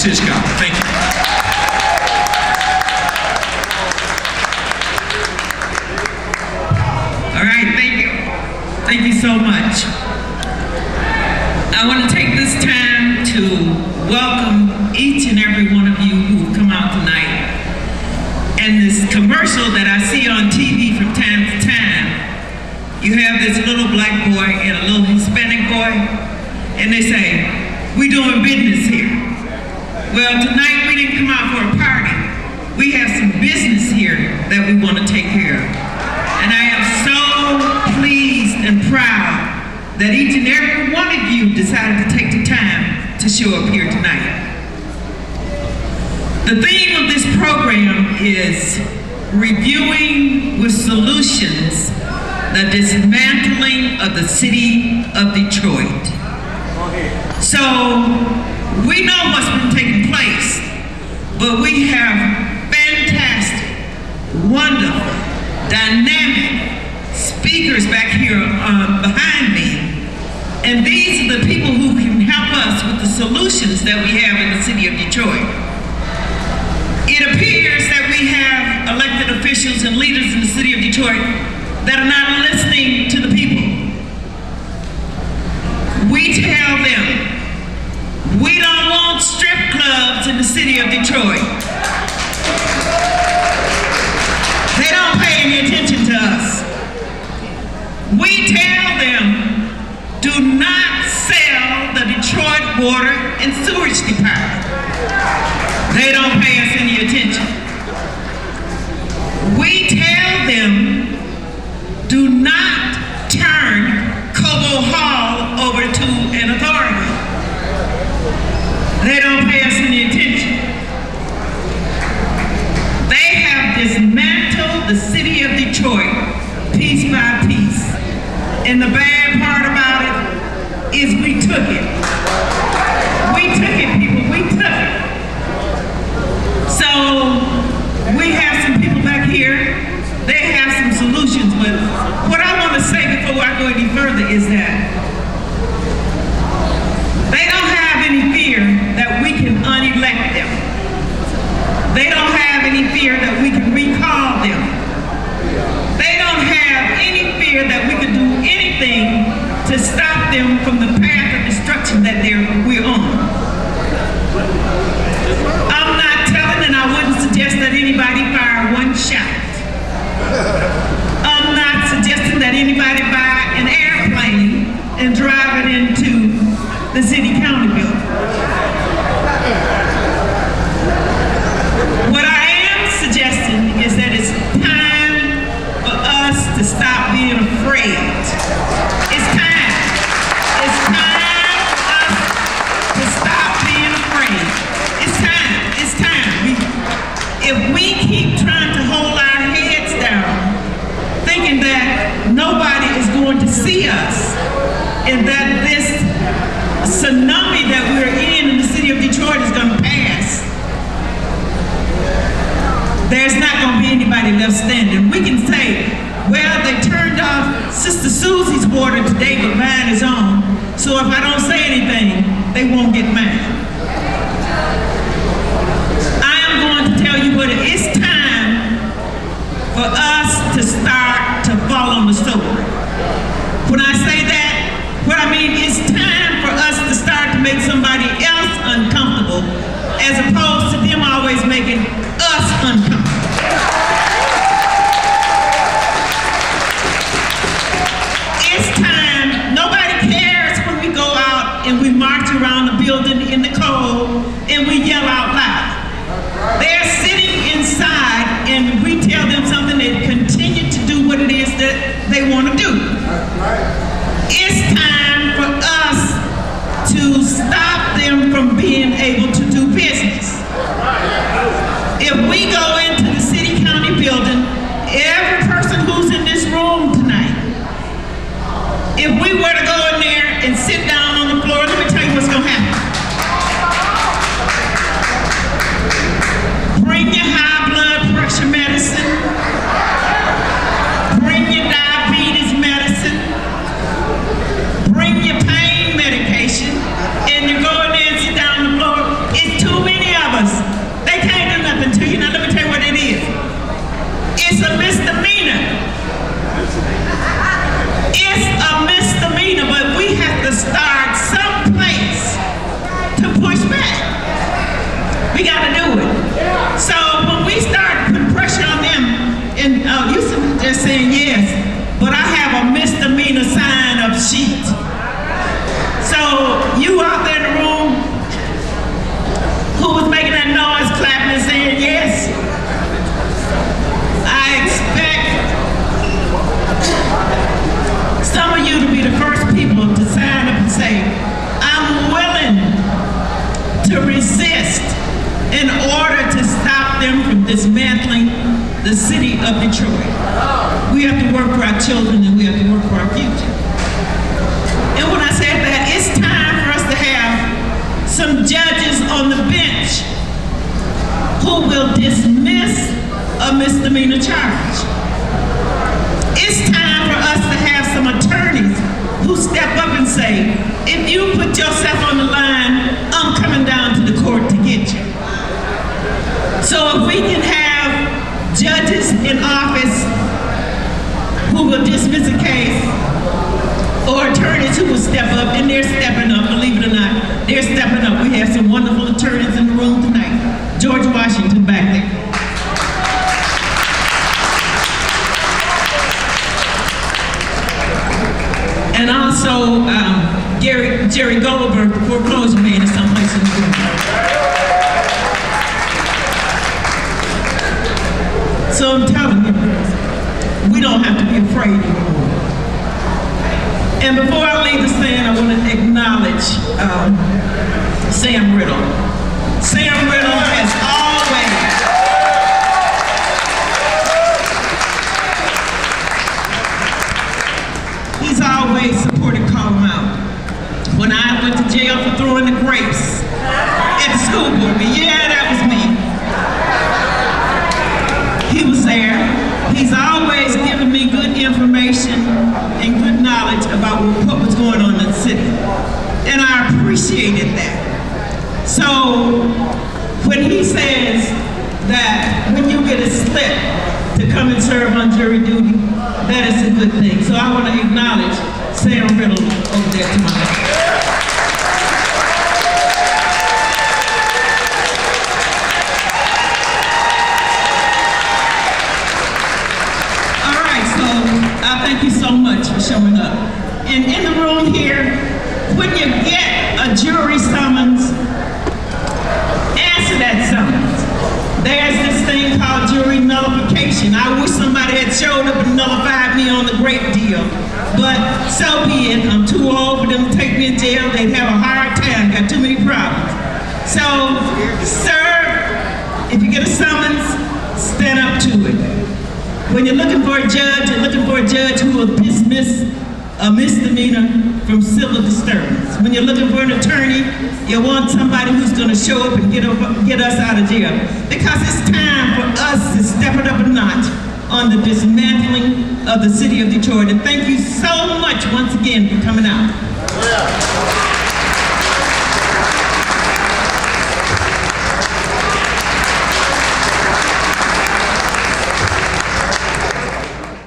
Hitchcock. Thank you. All right, thank you. Thank you so much. I want to take this time to welcome each and every one of you who've come out tonight. And this commercial that I see on TV from time to time, you have this little black boy and a little Hispanic boy, and they say, "We doing business here." Well, tonight we didn't come out for a party. We have some business here that we want to take care of. And I am so pleased and proud that each and every one of you decided to take the time to show up here tonight. The theme of this program is reviewing with solutions the dismantling of the city of Detroit. So we know what's been taking place, but we have fantastic, wonderful, dynamic speakers back here behind me. And these are the people who can help us with the solutions that we have in the city of Detroit. It appears that we have elected officials and leaders in the city of Detroit that are not listening to the people. We tell them, we don't want strip clubs in the city of Detroit. They don't pay any attention to us. We tell them, do not sell the Detroit Water and Sewage Department. They don't pay us any attention. We tell them, do not turn Cobo Hall over to an authority. They don't pay us any attention. They have dismantled the city of Detroit piece by piece. And the bad part about it is we took it. We took it, people, we took it. So we have some people back here, they have some solutions, but what I want to say before I go any further is that they don't have any fear that we can unelect them. They don't have any fear that we can recall them. They don't have any fear that we can do anything to stop them from the path of destruction that we're on. I'm not telling, and I wouldn't suggest that anybody fire one shot. I'm not suggesting that anybody buy an airplane and drive it into the city-county building. What I am suggesting is that it's time for us to stop being afraid. It's time. It's time for us to stop being afraid. It's time. It's time. If we keep trying to hold our heads down, thinking that nobody is going to see us, and that this tsunami that we're in the city of Detroit is going to pass, there's not going to be anybody left standing. We can say, well, they turned off Sister Susie's water today, but mine is on. So if I don't say anything, they won't get mine. I am going to tell you what it is time for us to start to fall on the sword. When I say that, what I mean is time for us to start to make somebody else uncomfortable, as opposed to them always making us uncomfortable. It's time. Nobody cares when we go out and we march around the building in the cold and we yell out loud. They're sitting inside and we tell them something, they continue to do what it is that they want to do. It's time for us to stop them from being able to do business. We got to do it. So when we start putting pressure on them, and you just saying yes, but I have a misdemeanor sign-up sheet. So you out there in the room who was making that noise, clapping and saying yes, I expect some of you to be the first people to sign up and say, I'm willing to resist in order to stop them from dismantling the city of Detroit. We have to work for our children and we have to work for our future. And when I said that, it's time for us to have some judges on the bench who will dismiss a misdemeanor charge. It's time for us to have some attorneys who step up and say, if you put yourself on the line, I'm coming down to the court to get you. So if we can have judges in office who will dismiss a case, or attorneys who will step up, and they're stepping up, believe it or not, they're stepping up. We have some wonderful attorneys in the room tonight. George Washington back there. And also Jerry Goldberg, the foreclosure man, is someplace in the room. So I'm telling you, we don't have to be afraid anymore. And before I leave the stand, I want to acknowledge Sam Riddle. Sam Riddle has always supported Call Him Out. When I went to jail for throwing the grapes at the school board meeting, yeah, that was me. He was there. He's always given me good information and good knowledge about what was going on in the city. And I appreciated that. So when he says that when you get a slip to come and serve on jury duty, that is a good thing. So I want to acknowledge Sam Riddle over there to my left. All right, so I thank you so much for showing up. And in the room here, when you get a jury summons, answer that summons. There's this thing called jury nullification. I wish somebody had showed up and nullified me on the grape deal, but so be it. I'm too old for them to take me to jail. They'd have a hard time, got too many problems. So, sir, if you get a summons, stand up to it. When you're looking for a judge, you're looking for a judge who will dismiss a misdemeanor from civil disturbance. When you're looking for an attorney, you want somebody who's going to show up and get us out of jail. Because it's time for us to step it up a notch on the dismantling of the city of Detroit. And thank you so much once again for coming out. Yeah.